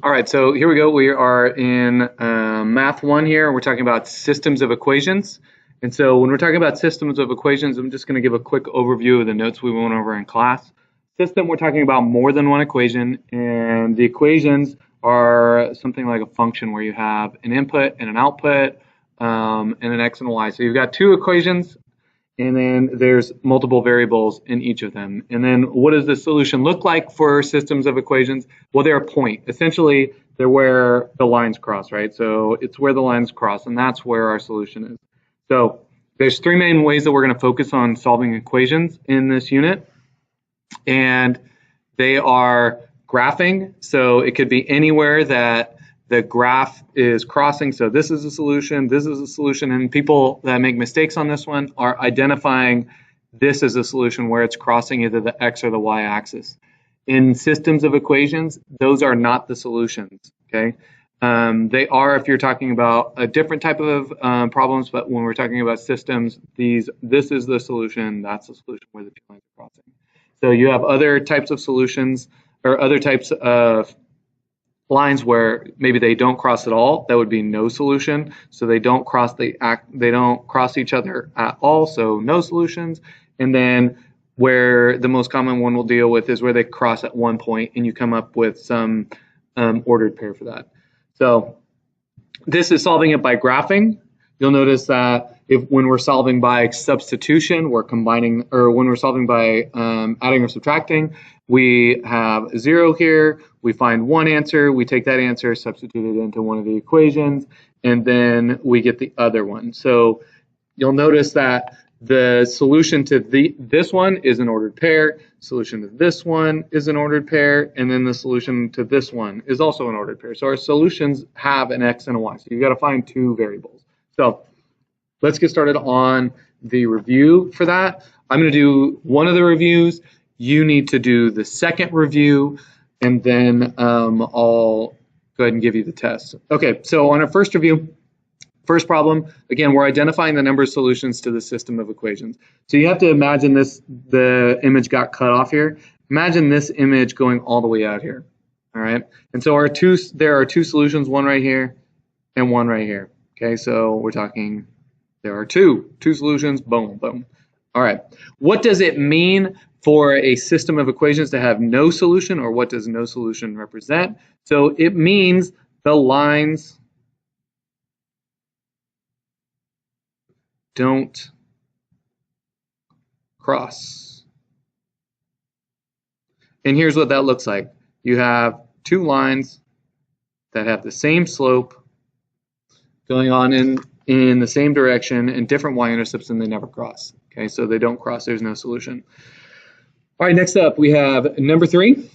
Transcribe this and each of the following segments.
All right, so here we go. We are in Math 1 here. We're talking about systems of equations. And so when we're talking about systems of equations, I'm just going to give a quick overview of the notes we went over in class. System, we're talking about more than one equation, and the equations are something like a function where you have an input and an output and an x and a y. So you've got two equations, and then there's multiple variables in each of them. And then what does the solution look like for systems of equations? Well, they're a point. Essentially, they're where the lines cross, right? So it's where the lines cross, and that's where our solution is. So there's three main ways that we're going to focus on solving equations in this unit. And they are graphing. So it could be anywhere that the graph is crossing. So this is a solution, this is a solution, and people that make mistakes on this one are identifying this as a solution where it's crossing either the x or the y axis. In systems of equations, those are not the solutions, okay? They are if you're talking about a different type of problems, but when we're talking about systems, this is the solution, that's the solution where the two lines are crossing. So you have other types of solutions or other types of lines where maybe they don't cross at all. That would be no solution. So they don't cross each other at all. So no solutions. And then where the most common one we'll deal with is where they cross at one point and you come up with some ordered pair for that. So this is solving it by graphing. You'll notice that when we're solving by substitution, we're combining, or when we're solving by adding or subtracting, we have 0 here, we find one answer, we take that answer, substitute it into one of the equations, and then we get the other one. So you'll notice that the solution to this one is an ordered pair, solution to this one is an ordered pair, and then the solution to this one is also an ordered pair. So our solutions have an x and a y. So you've got to find two variables. So let's get started on the review for that. I'm going to do one of the reviews. You need to do the second review, and then I'll go ahead and give you the test. Okay, so on our first review, first problem, again, we're identifying the number of solutions to the system of equations. So you have to imagine this, the image got cut off here. Imagine this image going all the way out here, all right? And so there are two solutions, one right here and one right here. Okay, so we're talking, there are two solutions, boom, boom. All right, what does it mean for a system of equations to have no solution, or what does no solution represent? So it means the lines don't cross. And here's what that looks like. You have two lines that have the same slope going on in the same direction and different y-intercepts, and they never cross. Okay, so they don't cross, there's no solution. All right, next up we have number 3.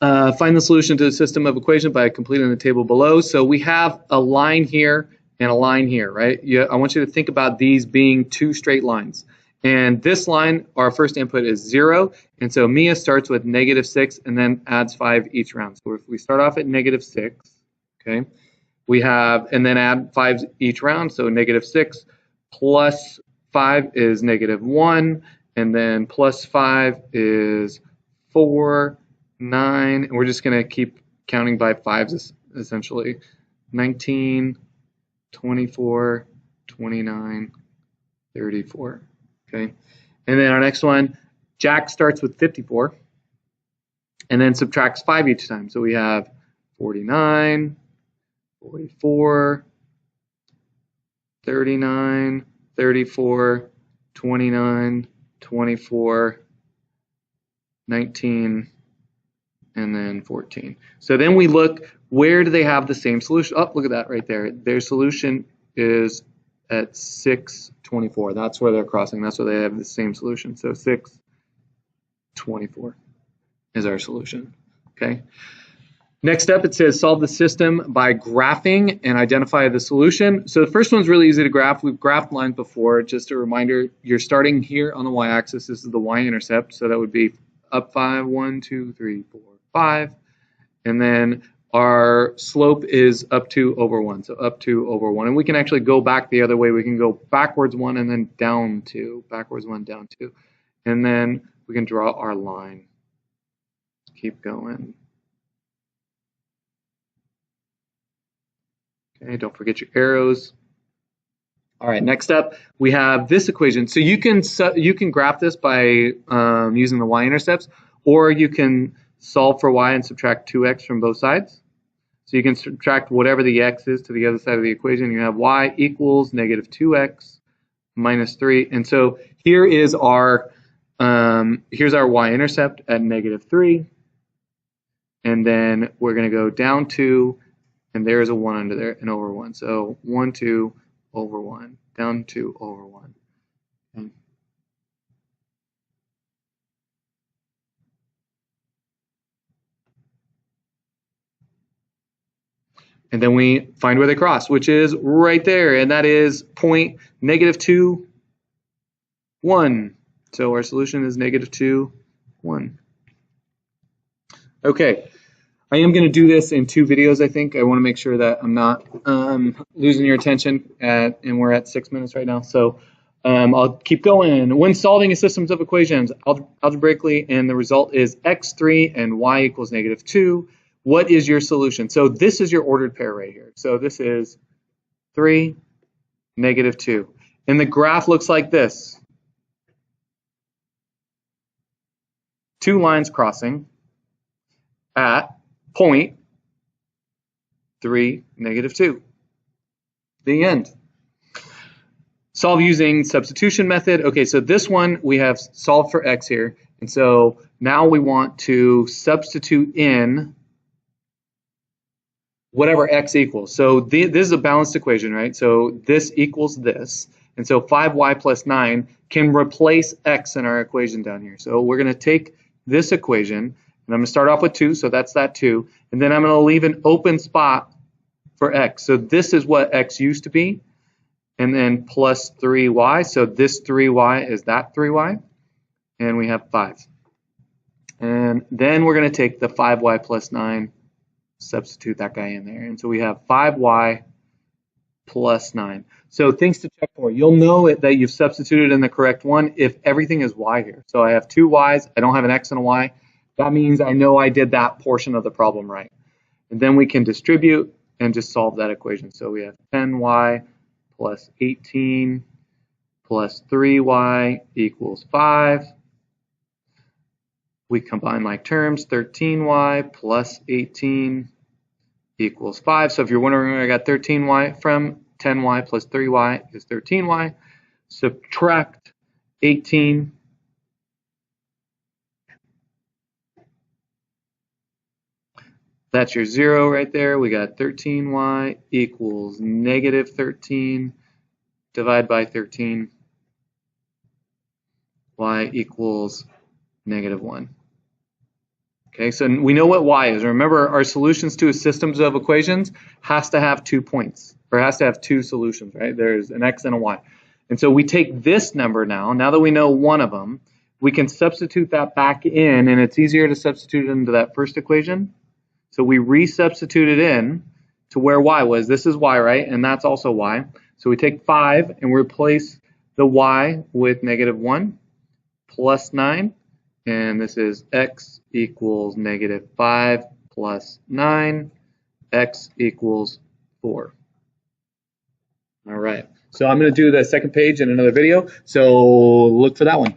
Find the solution to the system of equations by completing the table below. So we have a line here and a line here, right? I want you to think about these being two straight lines. And this line, our first input is 0, and so Mia starts with -6 and then adds 5 each round. So if we start off at -6, okay, we have, and then add 5 each round, so -6 plus 5 is -1, and then plus 5 is 4, 9, and we're just going to keep counting by 5s essentially. 19, 24, 29, 34. Okay, and then our next one, Jack starts with 54 and then subtracts 5 each time. So we have 49, 44, 39, 34, 29, 24, 19, and then 14. So then we look, where do they have the same solution? Oh, look at that right there. Their solution is at 6, 24. That's where they're crossing. That's where they have the same solution. So 6, 24 is our solution. Okay. Next up, it says solve the system by graphing and identify the solution. So the first one's really easy to graph. We've graphed lines before. Just a reminder, you're starting here on the y-axis. This is the y-intercept. So that would be up 5, 1, 2, 3, 4, 5. And then our slope is up 2 over 1. So up 2 over 1. And we can actually go back the other way. We can go backwards 1 and then down 2. Backwards 1, down 2. And then we can draw our line. Keep going. Okay, don't forget your arrows. All right, next up we have this equation. So you can graph this by using the y-intercepts, or you can solve for y and subtract 2x from both sides. So you can subtract whatever the x is to the other side of the equation. You have y equals negative 2x minus 3. And so here is our here's our y-intercept at negative 3. And then we're going to go down 2, and there's a 1 under there and over 1. So 1, 2 over 1, down 2 over 1. Okay. And then we find where they cross, which is right there, and that is point negative 2, 1. So our solution is negative 2, 1. Okay, I am going to do this in 2 videos, I think. I want to make sure that I'm not losing your attention, and we're at 6 minutes right now. So I'll keep going. When solving a systems of equations algebraically, and the result is x3 and y equals negative 2, what is your solution? So this is your ordered pair right here. So this is 3, negative 2. And the graph looks like this. 2 lines crossing at point 3, negative 2. The end. Solve using substitution method. Okay, so this one we have solved for x here. And so now we want to substitute in whatever x equals. So this is a balanced equation, right? So this equals this. And so 5y plus 9 can replace x in our equation down here. So we're going to take this equation, and I'm going to start off with 2, so that's that 2. And then I'm going to leave an open spot for x. So this is what x used to be. And then plus 3y. So this 3y is that 3y. And we have 5. And then we're going to take the 5y plus 9, substitute that guy in there. And so we have 5y plus 9. So things to check for. You'll know that you've substituted in the correct one if everything is y here. So I have 2 y's. I don't have an x and a y. That means I know I did that portion of the problem right. And then we can distribute and just solve that equation. So we have 10y plus 18 plus 3y equals 5. We combine like terms, 13y plus 18 equals 5. So if you're wondering where I got 13y from, 10y plus 3y is 13y. Subtract 18. That's your 0 right there. We got 13y equals negative 13. Divide by 13. Y equals negative 1. Okay, so we know what y is. Remember, our solutions to systems of equations has to have 2 points, or has to have 2 solutions, right? There's an x and a y. And so we take this number now that we know one of them, we can substitute that back in, and it's easier to substitute into that first equation. So we resubstitute it in to where y was. This is y, right? And that's also y. So we take 5 and replace the y with negative 1 plus 9. And this is x equals negative 5 plus 9. X equals 4. All right. So I'm going to do the second page in another video. So look for that one.